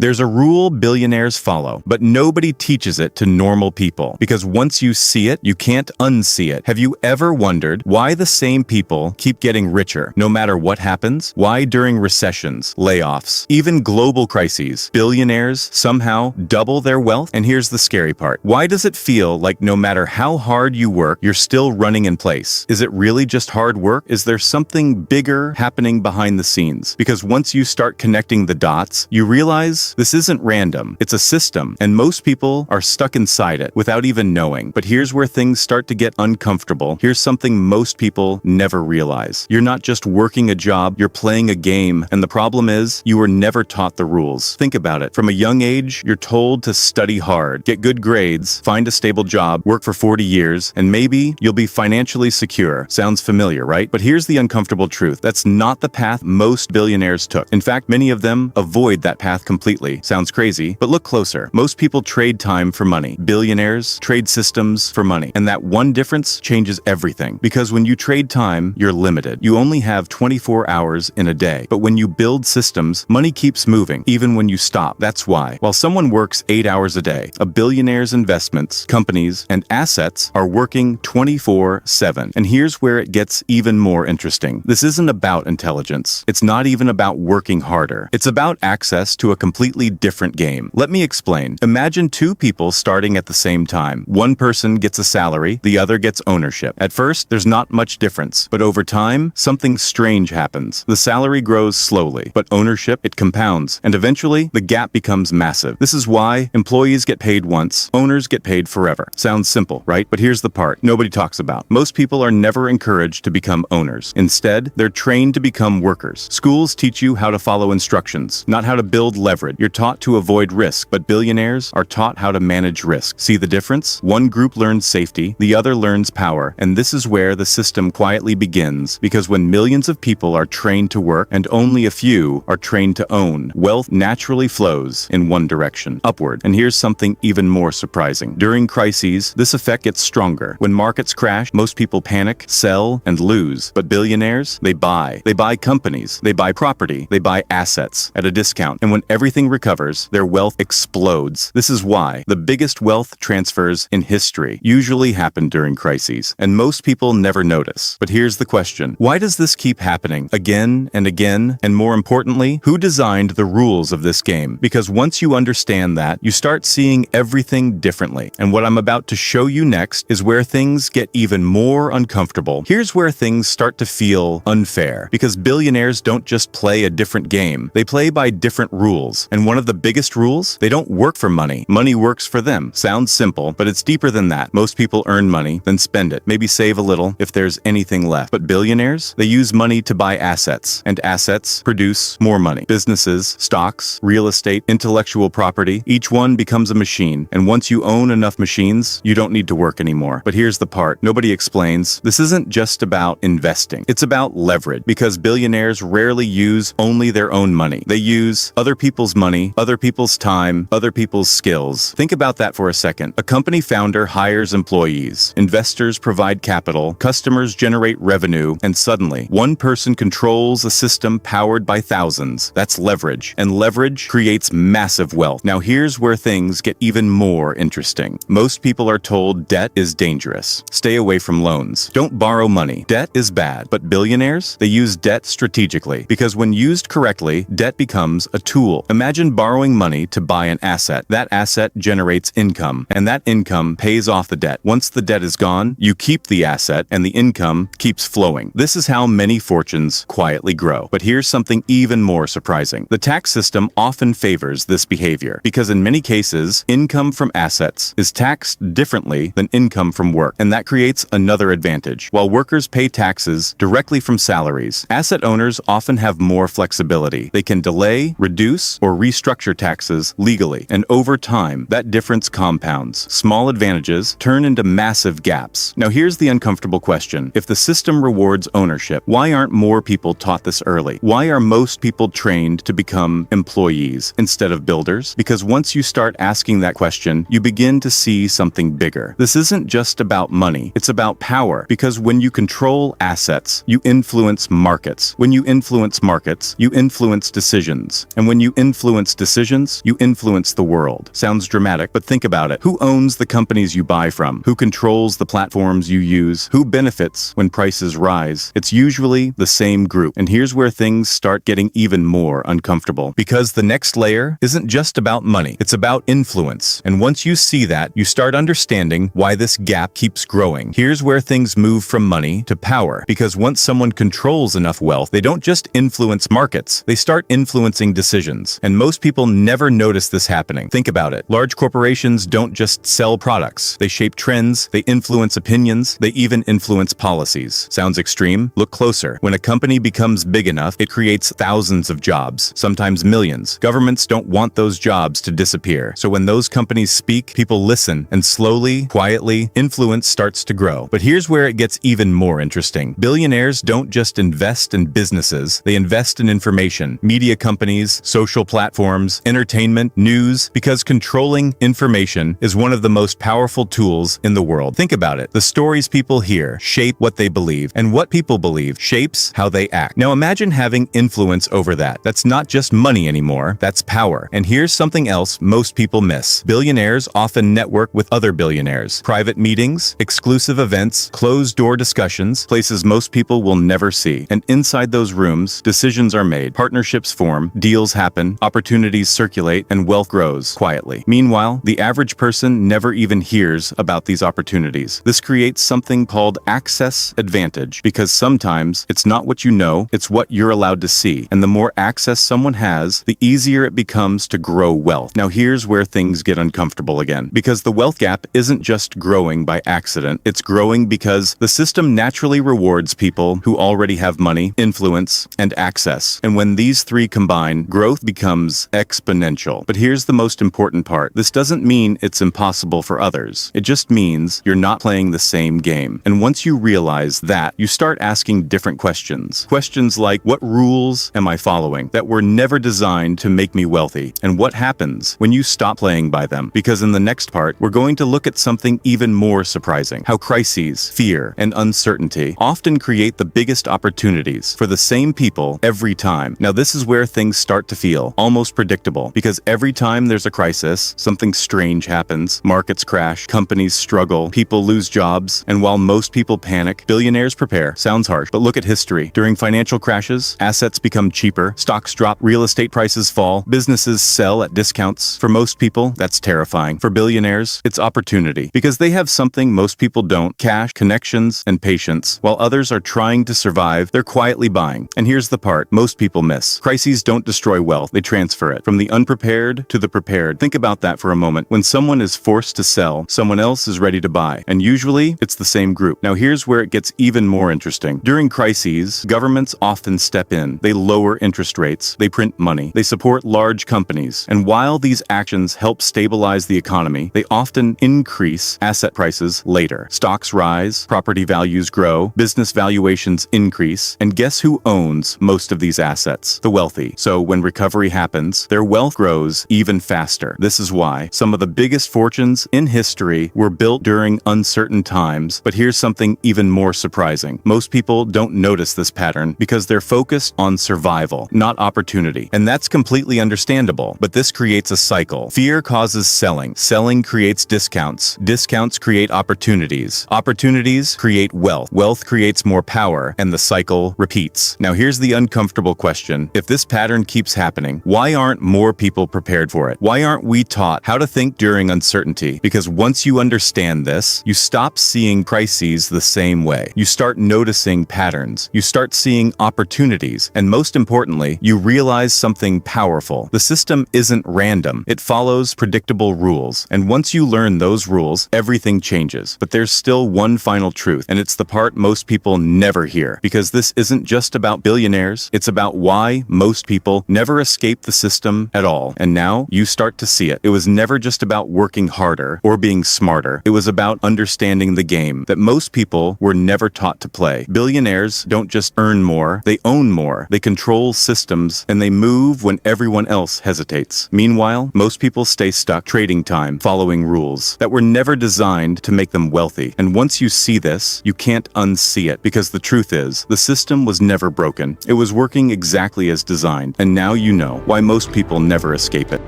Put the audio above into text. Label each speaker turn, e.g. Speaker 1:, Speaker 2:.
Speaker 1: There's a rule billionaires follow, but nobody teaches it to normal people, because once you see it, you can't unsee it. Have you ever wondered why the same people keep getting richer no matter what happens? Why during recessions, layoffs, even global crises, billionaires somehow double their wealth? And here's the scary part. Why does it feel like no matter how hard you work, you're still running in place? Is it really just hard work? Is there something bigger happening behind the scenes? Because once you start connecting the dots, you realize this isn't random. It's a system, and most people are stuck inside it without even knowing. But here's where things start to get uncomfortable. Here's something most people never realize. You're not just working a job, you're playing a game, and the problem is you were never taught the rules. Think about it. From a young age, you're told to study hard, get good grades, find a stable job, work for 40 years, and maybe you'll be financially secure. Sounds familiar, right? But here's the uncomfortable truth. That's not the path most billionaires took. In fact, many of them avoid that path completely. Sounds crazy, but look closer. Most people trade time for money. Billionaires trade systems for money. And that one difference changes everything. Because when you trade time, you're limited. You only have 24 hours in a day. But when you build systems, money keeps moving, even when you stop. That's why. While someone works 8 hours a day, a billionaire's investments, companies, and assets are working 24/7. And here's where it gets even more interesting. This isn't about intelligence. It's not even about working harder. It's about access to a completely different game. Let me explain. Imagine two people starting at the same time. One person gets a salary, the other gets ownership. At first, there's not much difference, but over time, something strange happens. The salary grows slowly, but ownership, it compounds, and eventually, the gap becomes massive. This is why employees get paid once, owners get paid forever. Sounds simple, right? But here's the part nobody talks about. Most people are never encouraged to become owners. Instead, they're trained to become workers. Schools teach you how to follow instructions, not how to build leverage. You're taught to avoid risk, but billionaires are taught how to manage risk. See the difference? One group learns safety, the other learns power, and this is where the system quietly begins, because when millions of people are trained to work and only a few are trained to own, wealth naturally flows in one direction, upward. And here's something even more surprising. During crises, this effect gets stronger. When markets crash, most people panic, sell, and lose. But billionaires, they buy. They buy companies. They buy property. They buy assets at a discount. And when everything recovers, their wealth explodes. This is why the biggest wealth transfers in history usually happen during crises, and most people never notice. But here's the question. Why does this keep happening again and again? And more importantly, who designed the rules of this game? Because once you understand that, you start seeing everything differently. And what I'm about to show you next is where things get even more uncomfortable. Here's where things start to feel unfair, because billionaires don't just play a different game. They play by different rules. And one of the biggest rules, they don't work for money. Money works for them. Sounds simple, but it's deeper than that. Most people earn money, then spend it. Maybe save a little if there's anything left. But billionaires, they use money to buy assets, and assets produce more money. Businesses, stocks, real estate, intellectual property, each one becomes a machine. And once you own enough machines, you don't need to work anymore. But here's the part nobody explains. This isn't just about investing. It's about leverage, because billionaires rarely use only their own money. They use other people's money, other people's time, other people's skills. Think about that for a second. A company founder hires employees. Investors provide capital. Customers generate revenue. And suddenly, one person controls a system powered by thousands. That's leverage. And leverage creates massive wealth. Now here's where things get even more interesting. Most people are told debt is dangerous. Stay away from loans. Don't borrow money. Debt is bad. But billionaires, they use debt strategically, because when used correctly, debt becomes a tool. Imagine borrowing money to buy an asset. That asset generates income, and that income pays off the debt. Once the debt is gone, you keep the asset, and the income keeps flowing. This is how many fortunes quietly grow. But here's something even more surprising. The tax system often favors this behavior, because in many cases, income from assets is taxed differently than income from work, and that creates another advantage. While workers pay taxes directly from salaries, asset owners often have more flexibility. They can delay, reduce, or restructure taxes legally, and over time, that difference compounds. Small advantages turn into massive gaps. Now here's the uncomfortable question. If the system rewards ownership, why aren't more people taught this early? Why are most people trained to become employees instead of builders? Because once you start asking that question, you begin to see something bigger. This isn't just about money, it's about power, because when you control assets, you influence markets. When you influence markets, you influence decisions. And when you influence influence decisions, you influence the world. Sounds dramatic, but think about it. Who owns the companies you buy from? Who controls the platforms you use? Who benefits when prices rise? It's usually the same group. And here's where things start getting even more uncomfortable. Because the next layer isn't just about money, it's about influence. And once you see that, you start understanding why this gap keeps growing. Here's where things move from money to power. Because once someone controls enough wealth, they don't just influence markets, they start influencing decisions. And most people never notice this happening. Think about it. Large corporations don't just sell products. They shape trends, they influence opinions, they even influence policies. Sounds extreme? Look closer. When a company becomes big enough, it creates thousands of jobs, sometimes millions. Governments don't want those jobs to disappear. So when those companies speak, people listen, and slowly, quietly, influence starts to grow. But here's where it gets even more interesting. Billionaires don't just invest in businesses, they invest in information, media companies, social platforms, entertainment, news, because controlling information is one of the most powerful tools in the world. Think about it. The stories people hear shape what they believe, and what people believe shapes how they act. Now imagine having influence over that. That's not just money anymore, that's power. And here's something else most people miss. Billionaires often network with other billionaires. Private meetings, exclusive events, closed-door discussions, places most people will never see. And inside those rooms, decisions are made, partnerships form, deals happen, opportunities circulate, and wealth grows quietly. Meanwhile, the average person never even hears about these opportunities. This creates something called access advantage, because sometimes it's not what you know, it's what you're allowed to see. And the more access someone has, the easier it becomes to grow wealth. Now here's where things get uncomfortable again, because the wealth gap isn't just growing by accident, it's growing because the system naturally rewards people who already have money, influence, and access. And when these three combine, growth becomes exponential. But here's the most important part. This doesn't mean it's impossible for others. It just means you're not playing the same game. And once you realize that, you start asking different questions. Questions like, what rules am I following that were never designed to make me wealthy? And what happens when you stop playing by them? Because in the next part, we're going to look at something even more surprising. How crises, fear, and uncertainty often create the biggest opportunities for the same people every time. Now this is where things start to feel almost predictable, because every time there's a crisis, something strange happens. Markets crash, companies struggle, people lose jobs, and while most people panic, billionaires prepare. Sounds harsh, but look at history. During financial crashes, assets become cheaper, stocks drop, real estate prices fall, businesses sell at discounts. For most people, that's terrifying. For billionaires, it's opportunity, because they have something most people don't: cash, connections, and patience. While others are trying to survive, they're quietly buying. And here's the part most people miss. Crises don't destroy wealth, they transfer it. From the unprepared to the prepared. Think about that for a moment. When someone is forced to sell, someone else is ready to buy. And usually, it's the same group. Now here's where it gets even more interesting. During crises, governments often step in. They lower interest rates, they print money, they support large companies. And while these actions help stabilize the economy, they often increase asset prices later. Stocks rise, property values grow, business valuations increase, and guess who owns most of these assets? The wealthy. So when recovery happens, their wealth grows even faster. This is why some of the biggest fortunes in history were built during uncertain times. But here's something even more surprising. Most people don't notice this pattern because they're focused on survival, not opportunity. And that's completely understandable. But this creates a cycle. Fear causes selling. Selling creates discounts. Discounts create opportunities. Opportunities create wealth. Wealth creates more power, and the cycle repeats. Now here's the uncomfortable question. If this pattern keeps happening, why aren't more people prepared for it? Why aren't we taught how to think during uncertainty? Because once you understand this, you stop seeing crises the same way. You start noticing patterns. You start seeing opportunities. And most importantly, you realize something powerful. The system isn't random. It follows predictable rules. And once you learn those rules, everything changes. But there's still one final truth, and it's the part most people never hear. Because this isn't just about billionaires, it's about why most people never escape the system at all. And now you start to see it. It was never just about working harder or being smarter. It was about understanding the game that most people were never taught to play. Billionaires don't just earn more, they own more. They control systems, and they move when everyone else hesitates. Meanwhile, most people stay stuck trading time, following rules that were never designed to make them wealthy. And once you see this, you can't unsee it, because the truth is, the system was never broken. It was working exactly as designed. And now you know. why most people never escape it.